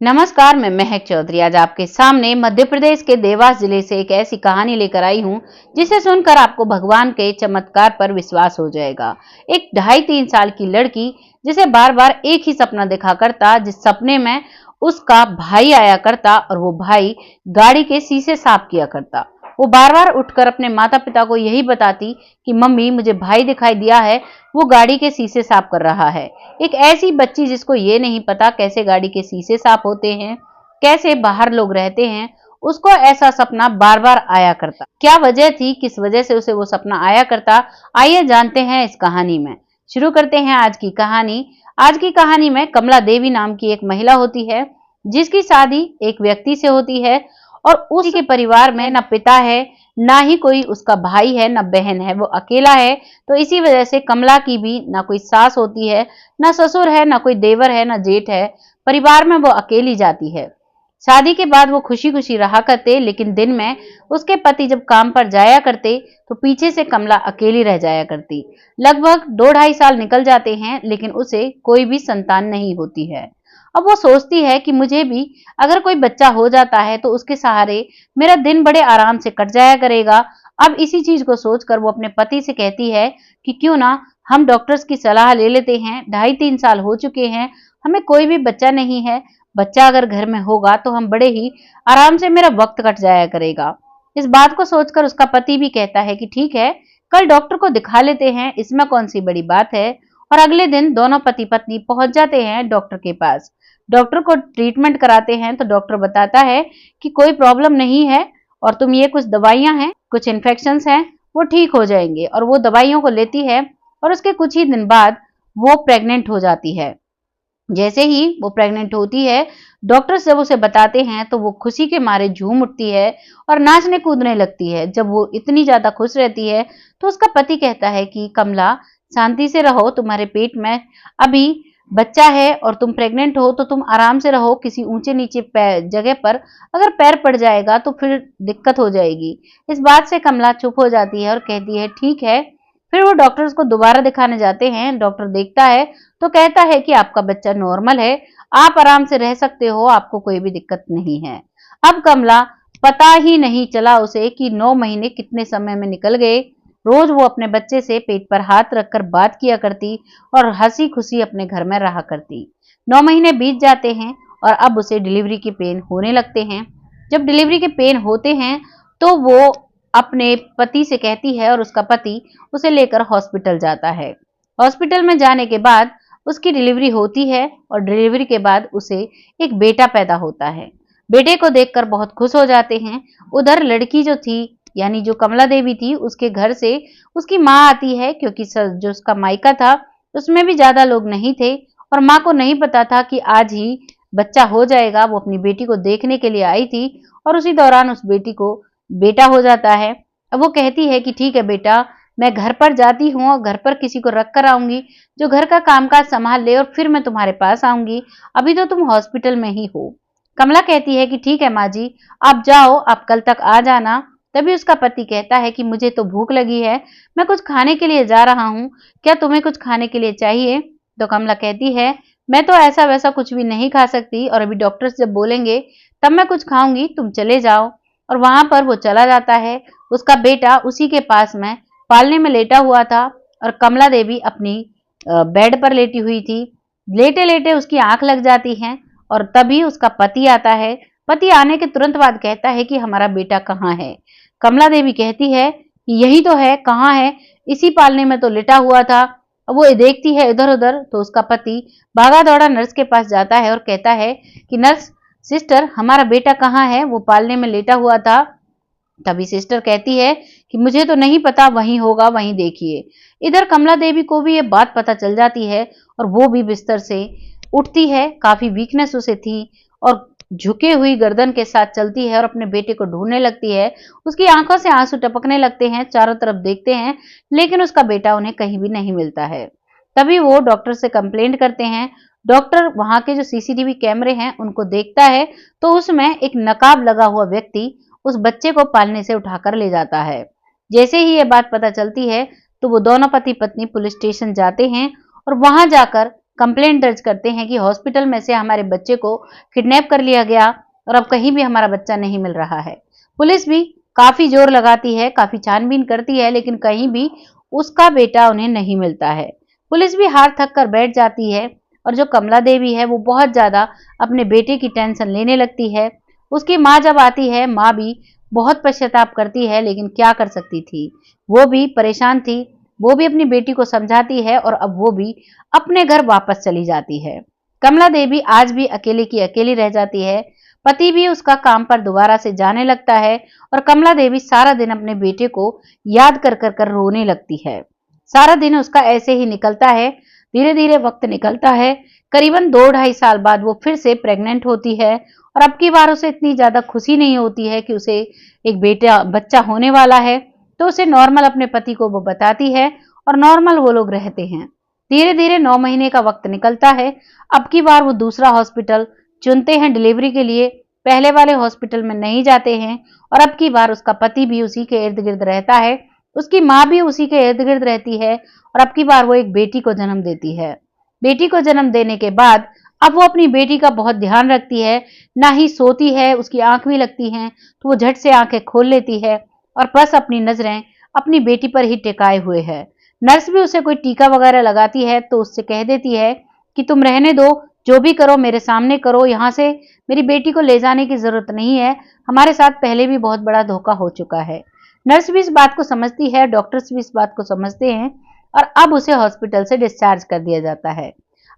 नमस्कार, मैं महक चौधरी आज आपके सामने मध्य प्रदेश के देवास जिले से एक ऐसी कहानी लेकर आई हूं जिसे सुनकर आपको भगवान के चमत्कार पर विश्वास हो जाएगा। एक 2.5-3 साल की लड़की जिसे बार बार एक ही सपना देखा करता, जिस सपने में उसका भाई आया करता और वो भाई गाड़ी के शीशे साफ किया करता। वो बार बार उठकर अपने माता पिता को यही बताती कि मम्मी, मुझे भाई दिखाई दिया है, वो गाड़ी के शीशे साफ कर रहा है। एक ऐसी बच्ची जिसको ये नहीं पता कैसे गाड़ी के शीशे साफ होते हैं, कैसे बाहर लोग रहते हैं, उसको ऐसा सपना बार बार आया करता। क्या वजह थी, किस वजह से उसे वो सपना आया करता, आइए जानते हैं इस कहानी में। शुरू करते हैं आज की कहानी। आज की कहानी में कमला देवी नाम की एक महिला होती है जिसकी शादी एक व्यक्ति से होती है और उसके परिवार में न पिता है, ना ही कोई उसका भाई है, न बहन है, वो अकेला है। तो इसी वजह से कमला की भी ना कोई सास होती है, ना ससुर है, ना कोई देवर है, ना जेठ है। परिवार में वो अकेली जाती है। शादी के बाद वो खुशी खुशी रहा करते, लेकिन दिन में उसके पति जब काम पर जाया करते तो पीछे से कमला अकेली रह जाया करती। लगभग 2-2.5 साल निकल जाते हैं, लेकिन उसे कोई भी संतान नहीं होती है। अब वो सोचती है कि मुझे भी अगर कोई बच्चा हो जाता है तो उसके सहारे मेरा दिन बड़े आराम से कट जाया करेगा। अब इसी चीज को सोचकर वो अपने पति से कहती है कि क्यों ना हम डॉक्टर्स की सलाह ले लेते हैं। 2.5-3 साल हो चुके हैं, हमें कोई भी बच्चा नहीं है। बच्चा अगर घर में होगा तो हम बड़े ही आराम से मेरा वक्त कट जाया करेगा। इस बात को सोचकर उसका पति भी कहता है कि ठीक है, कल डॉक्टर को दिखा लेते हैं, इसमें कौन सी बड़ी बात है। और अगले दिन दोनों पति पत्नी पहुंच जाते हैं डॉक्टर के पास। डॉक्टर को ट्रीटमेंट कराते हैं तो डॉक्टर बताता है कि कोई प्रॉब्लम नहीं है और तुम ये कुछ दवाइयां हैं, कुछ इन्फेक्शंस हैं, वो ठीक हो जाएंगे। और वो दवाइयों को लेती है और उसके कुछ ही दिन बाद वो प्रेग्नेंट हो जाती है। जैसे ही वो प्रेग्नेंट होती है, डॉक्टर जब उसे बताते हैं तो वो खुशी के मारे झूम उठती है और नाचने कूदने लगती है। जब वो इतनी ज्यादा खुश रहती है तो उसका पति कहता है कि कमला, शांति से रहो, तुम्हारे पेट में अभी बच्चा है और तुम प्रेग्नेंट हो तो तुम आराम से रहो। किसी ऊंचे नीचे जगह पर अगर पैर पड़ जाएगा तो फिर दिक्कत हो जाएगी। इस बात से कमला चुप हो जाती है और कहती है ठीक है। फिर वो डॉक्टर्स को दोबारा दिखाने जाते हैं। डॉक्टर देखता है तो कहता है कि आपका बच्चा नॉर्मल है, आप आराम से रह सकते हो, आपको कोई भी दिक्कत नहीं है। अब कमला पता ही नहीं चला उसे कि 9 महीने कितने समय में निकल गए। रोज वो अपने बच्चे से पेट पर हाथ रखकर बात किया करती और हंसी खुशी अपने घर में रहा करती। 9 महीने बीत जाते हैं और अब उसे डिलीवरी के पेन होने लगते हैं। जब डिलीवरी के पेन होते हैं तो वो अपने पति से कहती है और उसका पति उसे लेकर हॉस्पिटल जाता है। हॉस्पिटल में जाने के बाद उसकी डिलीवरी होती है और डिलीवरी के बाद उसे एक बेटा पैदा होता है। बेटे को देखकर बहुत खुश हो जाते हैं। उधर लड़की जो थी, यानी जो कमला देवी थी, उसके घर से उसकी माँ आती है, क्योंकि जो उसका मायका था उसमें भी ज्यादा लोग नहीं थे और माँ को नहीं पता था कि आज ही बच्चा हो जाएगा। वो अपनी बेटी को देखने के लिए आई थी और उसी दौरान उस बेटी को बेटा हो जाता है। अब वो कहती है कि ठीक है बेटा, मैं घर पर जाती हूँ और घर पर किसी को रख कर आऊंगी जो घर का कामकाज संभाल ले और फिर मैं तुम्हारे पास आऊंगी। अभी तो तुम हॉस्पिटल में ही हो। कमला कहती है कि ठीक है माँ जी, आप जाओ, आप कल तक आ जाना। तभी उसका पति कहता है कि मुझे तो भूख लगी है, मैं कुछ खाने के लिए जा रहा हूँ, क्या तुम्हें कुछ खाने के लिए चाहिए? तो कमला कहती है मैं तो ऐसा वैसा कुछ भी नहीं खा सकती और अभी डॉक्टर्स जब बोलेंगे तब मैं कुछ खाऊंगी, तुम चले जाओ। और वहां पर वो चला जाता है। उसका बेटा उसी के पास में पालने में लेटा हुआ था और कमला देवी अपनी बेड पर लेटी हुई थी। लेटे लेटे उसकी आंख लग जाती है और तभी उसका पति आता है। पति आने के तुरंत बाद कहता है कि हमारा बेटा कहाँ है? कमला देवी कहती है कि यही तो है, कहाँ है? इसी पालने में तो लेटा हुआ था। अब वो देखती है इधर उधर तो उसका पति भागा दौड़ा नर्स के पास जाता है और कहता है कि नर्स सिस्टर, हमारा बेटा कहाँ है? वो पालने में लेटा हुआ था। तभी सिस्टर कहती है कि मुझे तो नहीं पता, वहीं होगा, वहीं देखिए। इधर कमला देवी को भी ये बात पता चल जाती है और वो भी बिस्तर से उठती है। काफी वीकनेस उसे थी और झुके हुई गर्दन के साथ चलती है और अपने बेटे को ढूंढने लगती है। उसकी आंखों से आंसू टपकने लगते हैं, चारों तरफ देखते हैं, लेकिन उसका बेटा उन्हें कहीं भी नहीं मिलता है। तभी वो डॉक्टर से कंप्लेंट करते हैं। डॉक्टर वहां के जो सीसीटीवी कैमरे हैं उनको देखता है तो उसमें एक नकाब लगा हुआ व्यक्ति उस बच्चे को पालने से उठाकर ले जाता है। जैसे ही ये बात पता चलती है तो वो दोनों पति पत्नी पुलिस स्टेशन जाते हैं और वहां जाकर कंप्लेंट दर्ज करते हैं कि हॉस्पिटल में से हमारे बच्चे को किडनैप कर लिया गया और अब कहीं भी हमारा बच्चा नहीं मिल रहा है। पुलिस भी काफी जोर लगाती है, काफी छानबीन करती है, लेकिन कहीं भी उसका बेटा उन्हें नहीं मिलता है। पुलिस भी हार थक कर बैठ जाती है और जो कमला देवी है वो बहुत ज्यादा अपने बेटे की टेंशन लेने लगती है। उसकी माँ जब आती है, माँ भी बहुत पश्चाताप करती है, लेकिन क्या कर सकती थी, वो भी परेशान थी। वो भी अपनी बेटी को समझाती है और अब वो भी अपने घर वापस चली जाती है। कमला देवी आज भी अकेले की अकेली रह जाती है। पति भी उसका काम पर दोबारा से जाने लगता है और कमला देवी सारा दिन अपने बेटे को याद कर कर कर रोने लगती है। सारा दिन उसका ऐसे ही निकलता है। धीरे धीरे वक्त निकलता है। करीबन 2-2.5 साल बाद वो फिर से प्रेग्नेंट होती है और अब की बार उसे इतनी ज्यादा खुशी नहीं होती है कि उसे एक बच्चा होने वाला है, तो उसे नॉर्मल अपने पति को वो बताती है और नॉर्मल वो लोग रहते हैं। धीरे धीरे 9 महीने का वक्त निकलता है। अब की बार वो दूसरा हॉस्पिटल चुनते हैं डिलीवरी के लिए। पहले वाले हॉस्पिटल में नहीं जाते हैं और अब की बार उसका पति भी उसी के इर्द गिर्द रहता है, उसकी माँ भी उसी के इर्द गिर्द रहती है और अब की बार वो एक बेटी को जन्म देती है। बेटी को जन्म देने के बाद अब वो अपनी बेटी का बहुत ध्यान रखती है, ना ही सोती है, उसकी आंख भी लगती हैं तो वो झट से आंखें खोल लेती है और बस अपनी नजरें अपनी बेटी पर ही टिकाए हुए है। नर्स भी उसे कोई टीका वगैरह लगाती है तो उससे कह देती है कि तुम रहने दो, जो भी करो मेरे सामने करो, यहाँ से मेरी बेटी को ले जाने की जरूरत नहीं है, हमारे साथ पहले भी बहुत बड़ा धोखा हो चुका है। नर्स भी इस बात को समझती है, डॉक्टर्स भी इस बात को समझते हैं और अब उसे हॉस्पिटल से डिस्चार्ज कर दिया जाता है।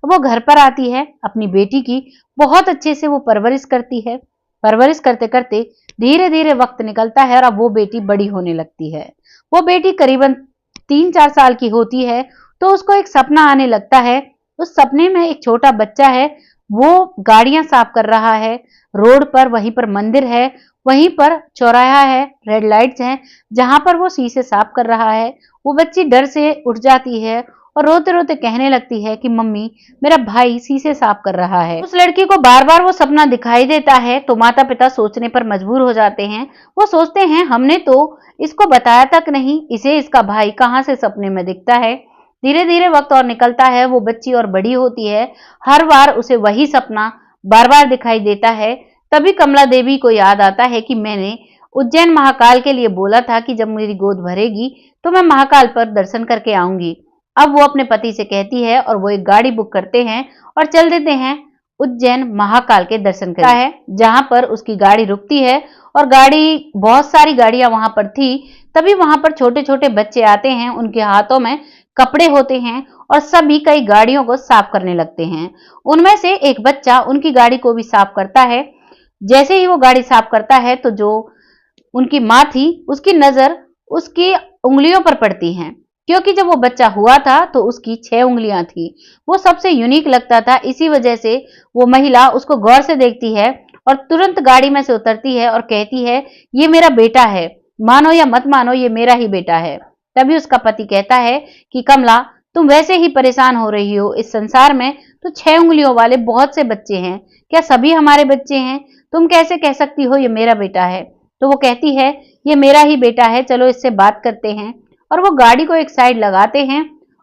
अब वो घर पर आती है, अपनी बेटी की बहुत अच्छे से वो परवरिश करती है। परवरिश करते करते धीरे धीरे वक्त निकलता है और अब वो बेटी बड़ी होने लगती है। वो बेटी करीबन 3-4 साल की होती है तो उसको एक सपना आने लगता है। उस सपने में एक छोटा बच्चा है, वो गाड़ियां साफ कर रहा है रोड पर, वहीं पर मंदिर है, वहीं पर चौराहा है, रेड लाइट्स हैं, जहां पर वो शीशे साफ कर रहा है। वो बच्ची डर से उठ जाती है और रोते रोते कहने लगती है कि मम्मी, मेरा भाई शीशे साफ कर रहा है। उस लड़की को बार बार वो सपना दिखाई देता है तो माता पिता सोचने पर मजबूर हो जाते हैं। वो सोचते हैं हमने तो इसको बताया तक नहीं, इसे इसका भाई कहाँ से सपने में दिखता है। धीरे धीरे वक्त और निकलता है, वो बच्ची और बड़ी होती है, हर बार उसे वही सपना बार बार दिखाई देता है। तभी कमला देवी को याद आता है कि मैंने उज्जैन महाकाल के लिए बोला था कि जब मेरी गोद भरेगी तो मैं महाकाल पर दर्शन करके आऊंगी। अब वो अपने पति से कहती है और वो एक गाड़ी बुक करते हैं और चल देते हैं उज्जैन महाकाल के दर्शन करता है, जहां पर उसकी गाड़ी रुकती है और गाड़ी, बहुत सारी गाड़ियां वहां पर थी। तभी वहां पर छोटे छोटे बच्चे आते हैं, उनके हाथों में कपड़े होते हैं और सभी कई गाड़ियों को साफ करने लगते हैं। उनमें से एक बच्चा उनकी गाड़ी को भी साफ करता है। जैसे ही वो गाड़ी साफ करता है तो जो उनकी माँ थी उसकी नजर उसकी उंगलियों पर पड़ती है, क्योंकि जब वो बच्चा हुआ था तो उसकी 6 उंगलियां थी। वो सबसे यूनिक लगता था, इसी वजह से वो महिला उसको गौर से देखती है और तुरंत गाड़ी में से उतरती है और कहती है ये मेरा बेटा है, मानो या मत मानो ये मेरा ही बेटा है। तभी उसका पति कहता है कि कमला, तुम वैसे ही परेशान हो रही हो, इस संसार में तो 6 उंगलियों वाले बहुत से बच्चे हैं, क्या सभी हमारे बच्चे हैं? तुम कैसे कह सकती हो ये मेरा बेटा है? तो वो कहती है ये मेरा ही बेटा है, चलो इससे बात करते हैं। और वो गाड़ी को एक साइड लगाते हैं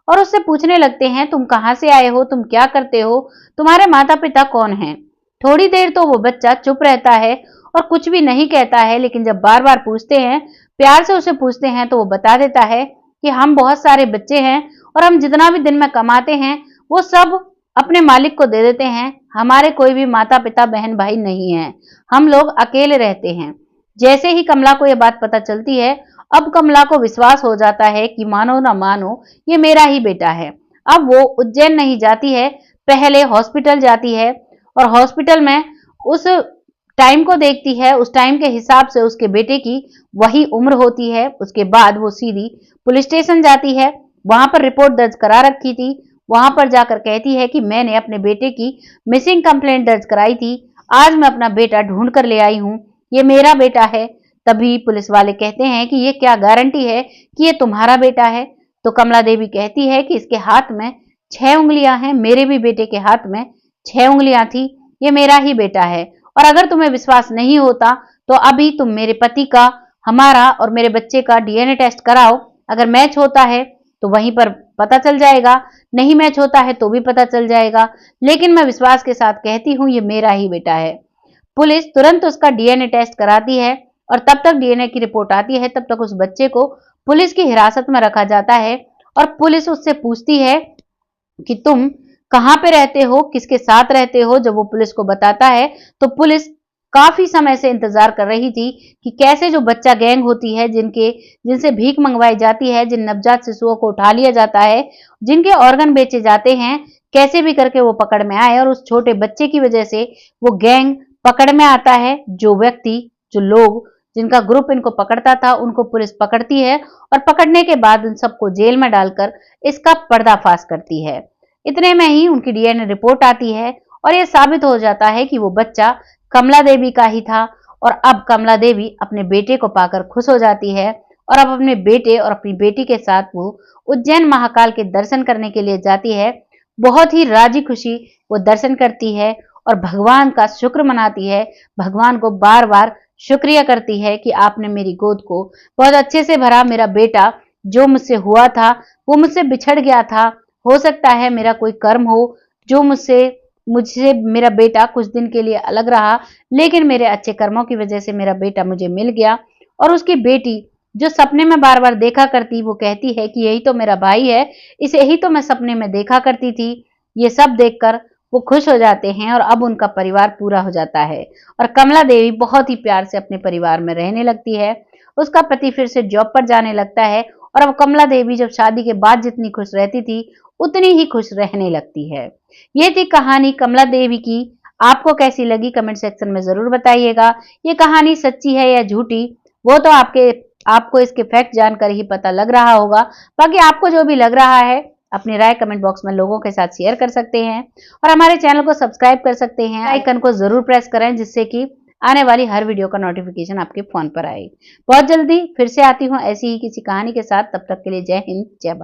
और उससे पूछने लगते हैं तुम कहाँ से आए हो, तुम क्या करते हो, तुम्हारे माता पिता कौन हैं? थोड़ी देर तो वो बच्चा चुप रहता है और कुछ भी नहीं कहता है, लेकिन जब बार बार पूछते हैं, प्यार से उसे पूछते हैं, तो वो बता देता है कि हम बहुत सारे बच्चे हैं और हम जितना भी दिन में कमाते हैं वो सब अपने मालिक को दे देते हैं, हमारे कोई भी माता पिता बहन भाई नहीं है, हम लोग अकेले रहते हैं। जैसे ही कमला को यह बात पता चलती है, अब कमला को विश्वास हो जाता है कि मानो ना मानो ये मेरा ही बेटा है। अब वो उज्जैन नहीं जाती है, पहले हॉस्पिटल जाती है और हॉस्पिटल में उस टाइम को देखती है, उस टाइम के हिसाब से उसके बेटे की वही उम्र होती है। उसके बाद वो सीधी पुलिस स्टेशन जाती है, वहां पर रिपोर्ट दर्ज करा रखी थी। वहां पर जाकर कहती है कि मैंने अपने बेटे की मिसिंग कंप्लेंट दर्ज कराई थी, आज मैं अपना बेटा ढूंढ कर ले आई हूँ, ये मेरा बेटा है। तभी पुलिस वाले कहते हैं कि ये क्या गारंटी है कि ये तुम्हारा बेटा है? तो कमला देवी कहती है कि इसके हाथ में 6 उंगलियां हैं, मेरे भी बेटे के हाथ में 6 उंगलियां थी, ये मेरा ही बेटा है। और अगर तुम्हें विश्वास नहीं होता तो अभी तुम मेरे पति का, हमारा और मेरे बच्चे का DNA टेस्ट कराओ, अगर मैच होता है तो वहीं पर पता चल जाएगा, नहीं मैच होता है तो भी पता चल जाएगा, लेकिन मैं विश्वास के साथ कहती हूँ ये मेरा ही बेटा है। पुलिस तुरंत उसका डीएनए टेस्ट कराती है और तब तक डीएनए की रिपोर्ट आती है, तब तक उस बच्चे को पुलिस की हिरासत में रखा जाता है और पुलिस उससे पूछती है कि तुम कहाँ पे रहते हो, किसके साथ रहते हो। जब वो पुलिस को बताता है तो पुलिस काफी समय से इंतजार कर रही थी कि कैसे जो बच्चा गैंग होती है, जिनसे भीख मंगवाई जाती है, जिन नवजात शिशुओं को उठा लिया जाता है, जिनके ऑर्गन बेचे जाते हैं, कैसे भी करके वो पकड़ में आए और उस छोटे बच्चे की वजह से वो गैंग पकड़ में आता है। जो व्यक्ति, जो लोग, जिनका ग्रुप इनको पकड़ता था, उनको पुलिस पकड़ती है और पकड़ने के बाद उन सबको जेल में डालकर इसका पर्दाफाश करती है। इतने में ही उनकी डीएनए रिपोर्ट आती है और यह साबित हो जाता है कि वो बच्चा कमला देवी का ही था। और अब कमला देवी अपने बेटे को पाकर खुश हो जाती है और अब अपने बेटे और अपनी बेटी के साथ वो उज्जैन महाकाल के दर्शन करने के लिए जाती है। बहुत ही राजी खुशी वो दर्शन करती है और भगवान का शुक्र मनाती है, भगवान को बार बार शुक्रिया करती है कि आपने मेरी गोद को बहुत अच्छे से भरा। मेरा बेटा जो मुझसे हुआ था वो मुझसे बिछड़ गया था, हो सकता है मेरा कोई कर्म हो जो मुझसे मेरा बेटा कुछ दिन के लिए अलग रहा, लेकिन मेरे अच्छे कर्मों की वजह से मेरा बेटा मुझे मिल गया। और उसकी बेटी जो सपने में बार बार देखा करती, वो कहती है कि यही तो मेरा भाई है, इसे ही तो मैं सपने में देखा करती थी। ये सब देखकर वो खुश हो जाते हैं और अब उनका परिवार पूरा हो जाता है और कमला देवी बहुत ही प्यार से अपने परिवार में रहने लगती है। उसका पति फिर से जॉब पर जाने लगता है और अब कमला देवी जब शादी के बाद जितनी खुश रहती थी उतनी ही खुश रहने लगती है। ये थी कहानी कमला देवी की। आपको कैसी लगी कमेंट सेक्शन में जरूर बताइएगा। ये कहानी सच्ची है या झूठी वो तो आपको इसके फैक्ट जानकर ही पता लग रहा होगा। बाकी आपको जो भी लग रहा है अपनी राय कमेंट बॉक्स में लोगों के साथ शेयर कर सकते हैं और हमारे चैनल को सब्सक्राइब कर सकते हैं। आइकन को जरूर प्रेस करें जिससे कि आने वाली हर वीडियो का नोटिफिकेशन आपके फोन पर आए। बहुत जल्दी फिर से आती हूँ ऐसी ही किसी कहानी के साथ। तब तक के लिए जय हिंद, जय भारत।